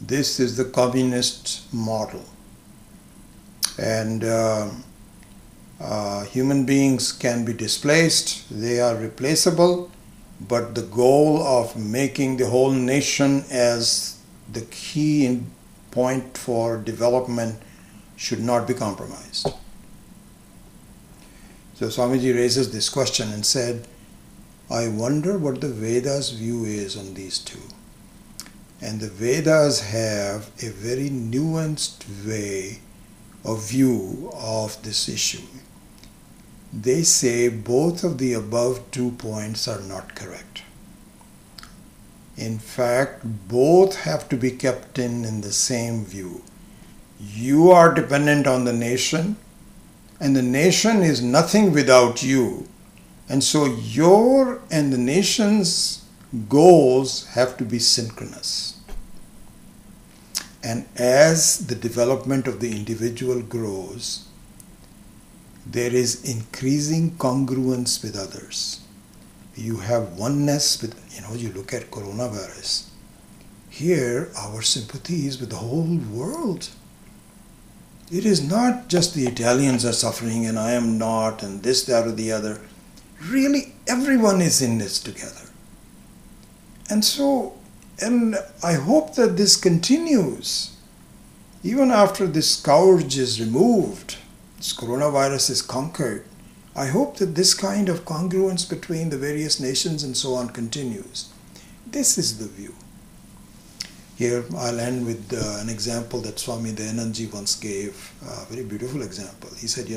This is the communist model. And human beings can be displaced, they are replaceable, but the goal of making the whole nation as the key point for development should not be compromised. So Swamiji raises this question and said, I wonder what the Vedas' view is on these two. And the Vedas have a very nuanced way of view of this issue. They say both of the above 2 points are not correct. In fact, both have to be kept in the same view. You are dependent on the nation, and the nation is nothing without you. And so your and the nation's goals have to be synchronous. And as the development of the individual grows, there is increasing congruence with others. You have oneness with, you look at coronavirus. Here, our sympathy is with the whole world. It is not just the Italians are suffering and I am not, and this, that, or the other. Really, everyone is in this together. And I hope that this continues. Even after this scourge is removed, this coronavirus is conquered, I hope that this kind of congruence between the various nations and so on continues. This is the view. Here I'll end with an example that Swami Dayanandji once gave, a very beautiful example. He said,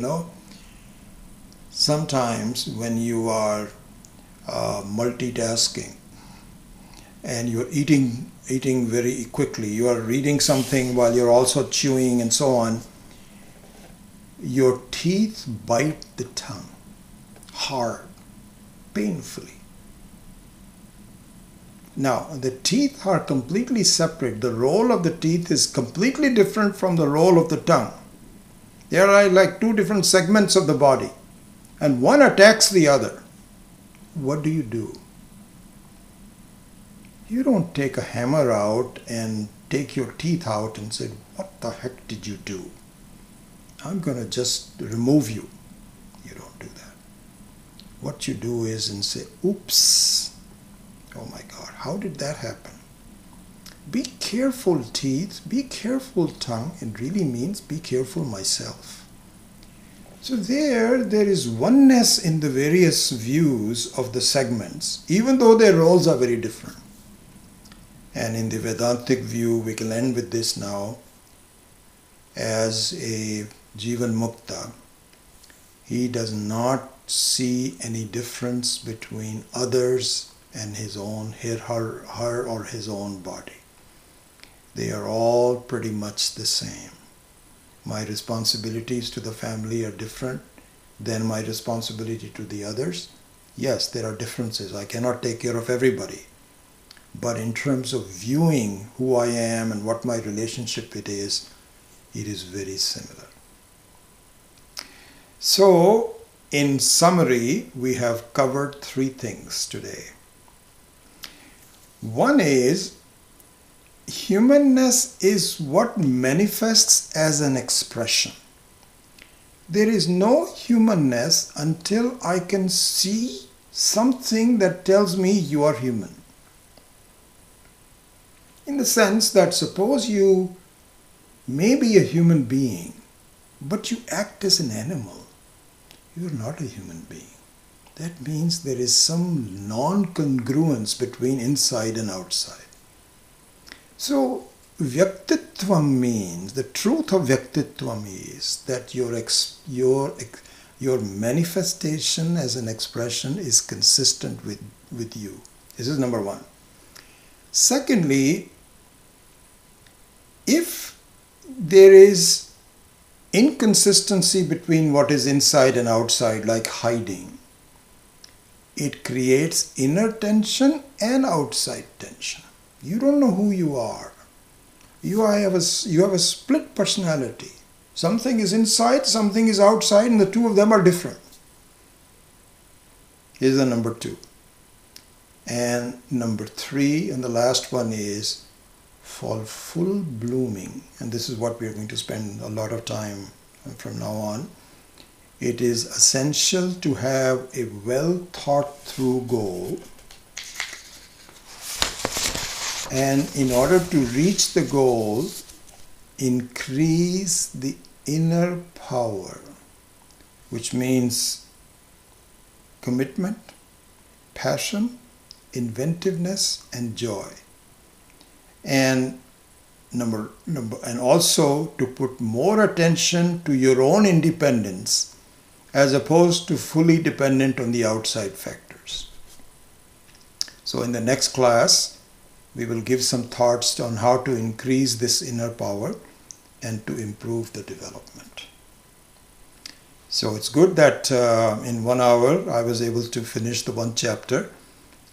sometimes when you are multitasking and you're eating very quickly, you are reading something while you're also chewing and so on, your teeth bite the tongue hard, painfully. Now, the teeth are completely separate. The role of the teeth is completely different from the role of the tongue. They are like two different segments of the body, and one attacks the other. What do? You don't take a hammer out and take your teeth out and say, "What the heck did you do? I'm going to just remove you." You don't do that. What you do is and say, "Oops. Oh my God, how did that happen?" Be careful, teeth. Be careful, tongue. It really means be careful, myself. So there is oneness in the various views of the segments, even though their roles are very different. And in the Vedantic view, we can end with this now. As a Jivan Mukta, he does not see any difference between others and his own, her or his own body. They are all pretty much the same. My responsibilities to the family are different than my responsibility to the others. Yes, there are differences. I cannot take care of everybody. But in terms of viewing who I am and what my relationship it is very similar. So, in summary, we have covered three things today. One is, humanness is what manifests as an expression. There is no humanness until I can see something that tells me you are human. In the sense that suppose you may be a human being, but you act as an animal. You are not a human being. That means there is some non-congruence between inside and outside. So, Vyaktitvam means, the truth of Vyaktitvam is that your manifestation as an expression is consistent with you. This is number one. Secondly, if there is inconsistency between what is inside and outside, like hiding, it creates inner tension and outside tension. You don't know who you are. You have a split personality. Something is inside, something is outside, and the two of them are different. Here's the number two. And number three, and the last one is, for full blooming, and this is what we are going to spend a lot of time from now on. It is essential to have a well thought through goal, and in order to reach the goal, increase the inner power, which means commitment, passion, inventiveness, and joy. And and also to put more attention to your own independence as opposed to fully dependent on the outside factors. So in the next class, we will give some thoughts on how to increase this inner power and to improve the development. So it's good that in 1 hour I was able to finish the one chapter,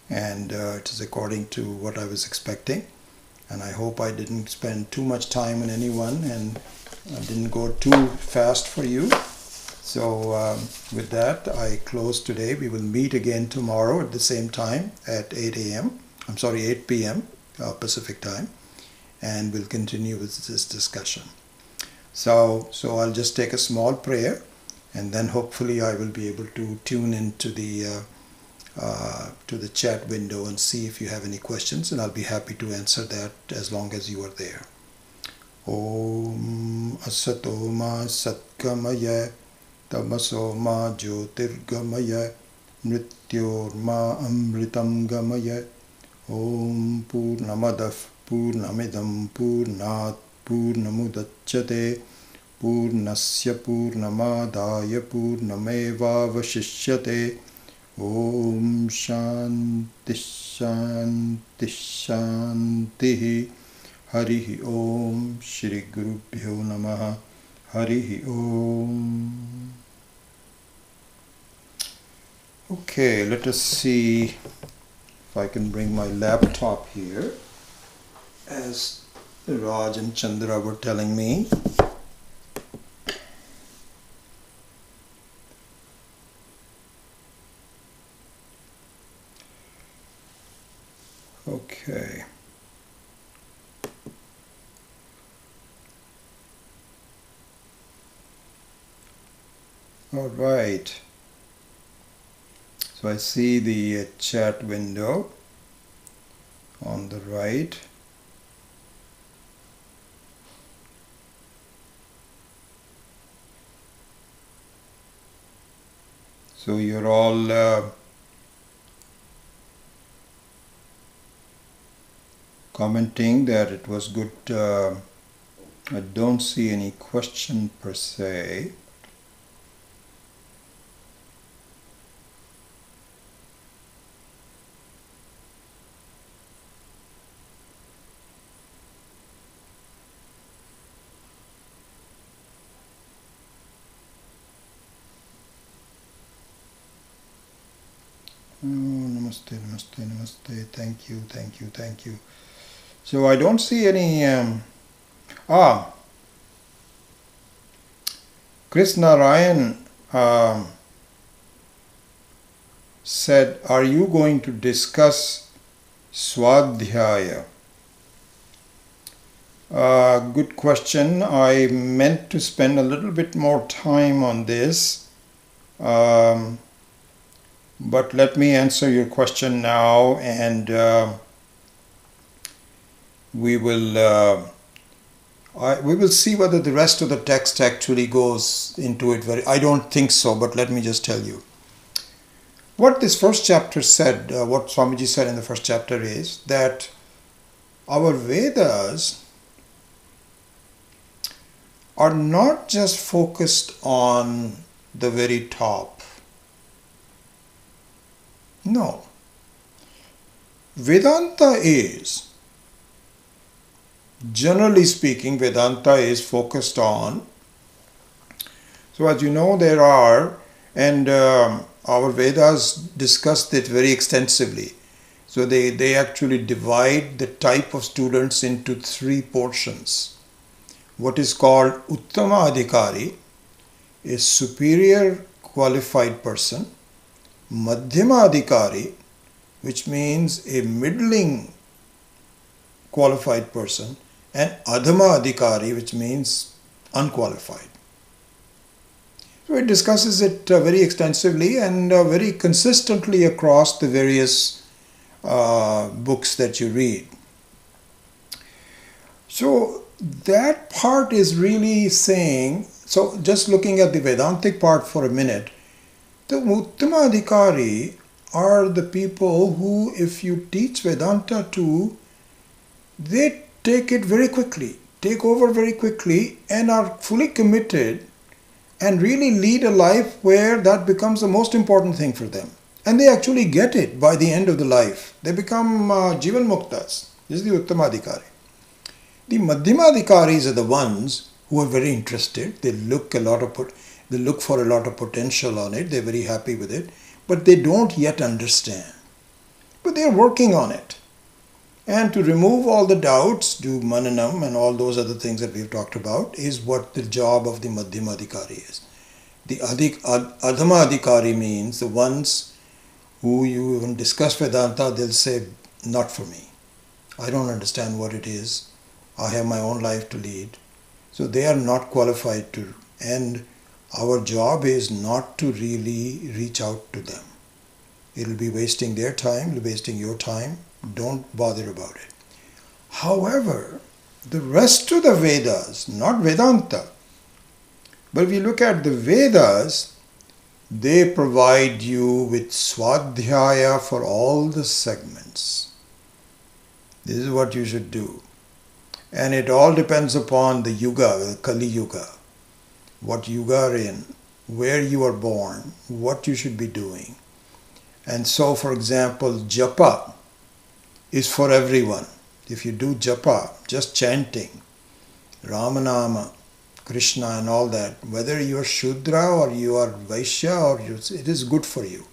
and it is according to what I was expecting. And I hope I didn't spend too much time on anyone and didn't go too fast for you. So with that, I close today. We will meet again tomorrow at the same time at 8 p.m. Pacific time, and we'll continue with this discussion. So I'll just take a small prayer, and then hopefully I will be able to tune into the chat window and see if you have any questions, and I'll be happy to answer that as long as you are there. Om Asato Ma Satkamaya Tamaso Ma Jyotirgamaya Mrityor Ma Amritam Gamaya Om Purnamadav Purnamidam Purnat Purnamudachyate Purnasya Purnamadaya Purnamevavashishyate. Om Shanti Shanti Shanti. Harihi Om. Shri Gurubhyo Namaha. Harihi Om. Okay, let us see if I can bring my laptop here, as Raj and Chandra were telling me. Okay. All right. So I see the chat window on the right. So you're all commenting that it was good. I don't see any question per se. Oh, namaste, namaste, namaste. Thank you, thank you, thank you. So I don't see any. Chris Narayan said, "Are you going to discuss Swadhyaya?" Good question. I meant to spend a little bit more time on this. But let me answer your question now, and we will see whether the rest of the text actually goes into it. I don't think so, but let me just tell you. What this first chapter said, what Swamiji said in the first chapter is that our Vedas are not just focused on the very top. No. Vedanta is, generally speaking, Vedanta is focused on, so as you know, there are, and our Vedas discussed it very extensively. So they actually divide the type of students into 3 portions. What is called Uttama Adhikari, a superior qualified person. Madhyama Adhikari, which means a middling qualified person, and Adhama Adhikari, which means unqualified. So it discusses it very extensively and very consistently across the various books that you read. So that part is really saying, so just looking at the Vedantic part for a minute, the Uttama Adhikari are the people who, if you teach Vedanta to, they take it very quickly, take over very quickly, and are fully committed and really lead a life where that becomes the most important thing for them. And they actually get it by the end of the life. They become Jivan Muktas. This is the Uttama Adhikari. The Madhyama Adhikaris are the ones who are very interested. They look for a lot of potential on it. They're very happy with it, but they don't yet understand. But they're working on it. And to remove all the doubts, do mananam and all those other things that we've talked about, is what the job of the Madhyama Adhikari is. The Adhama Adhikari means the ones who you even discuss Vedanta, they'll say, not for me. I don't understand what it is. I have my own life to lead. So they are not qualified to, and our job is not to really reach out to them. It'll be wasting their time, it'll be wasting your time. Don't bother about it. However, the rest of the Vedas, not Vedanta, but if you look at the Vedas, they provide you with Swadhyaya for all the segments. This is what you should do. And it all depends upon the yuga, the Kali Yuga. What yuga are in, where you are born, what you should be doing. And so, for example, japa is for everyone. If you do japa, just chanting, Ramanama, Krishna and all that, whether you are Shudra or you are Vaishya, it is good for you.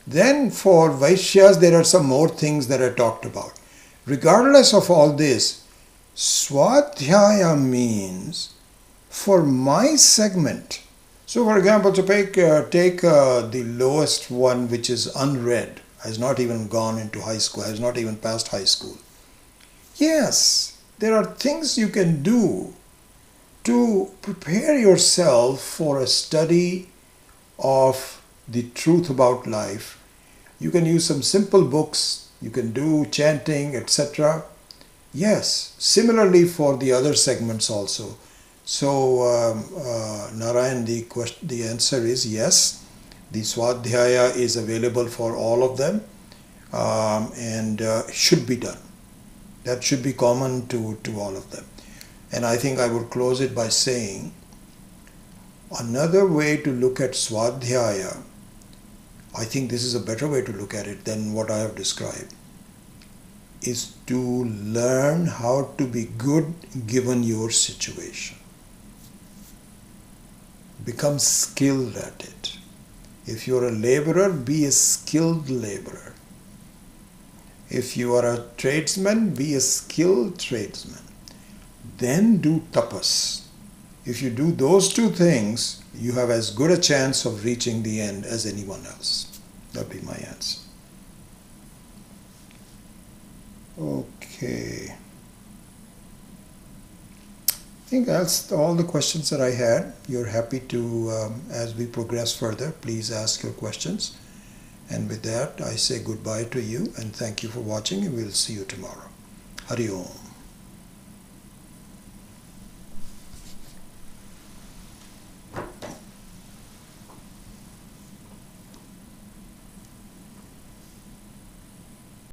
Then for Vaishyas, there are some more things that I talked about. Regardless of all this, Swadhyaya means for my segment. So for example, to take the lowest one, which is unread, has not even gone into high school, has not even passed high school. Yes, there are things you can do to prepare yourself for a study of the truth about life. You can use some simple books, you can do chanting, etc. Yes, similarly for the other segments also. So Narayan, the answer is yes. The Swadhyaya is available for all of them and should be done. That should be common to all of them. And I think I would close it by saying another way to look at Swadhyaya, I think this is a better way to look at it than what I have described, is to learn how to be good given your situation. Become skilled at it. If you're a laborer, be a skilled laborer. If you are a tradesman, be a skilled tradesman. Then do tapas. If you do those two things, you have as good a chance of reaching the end as anyone else. That would be my answer. Okay. I think that's all the questions that I had. You're happy to, as we progress further, please ask your questions. And with that, I say goodbye to you and thank you for watching, and we'll see you tomorrow. Hari Om.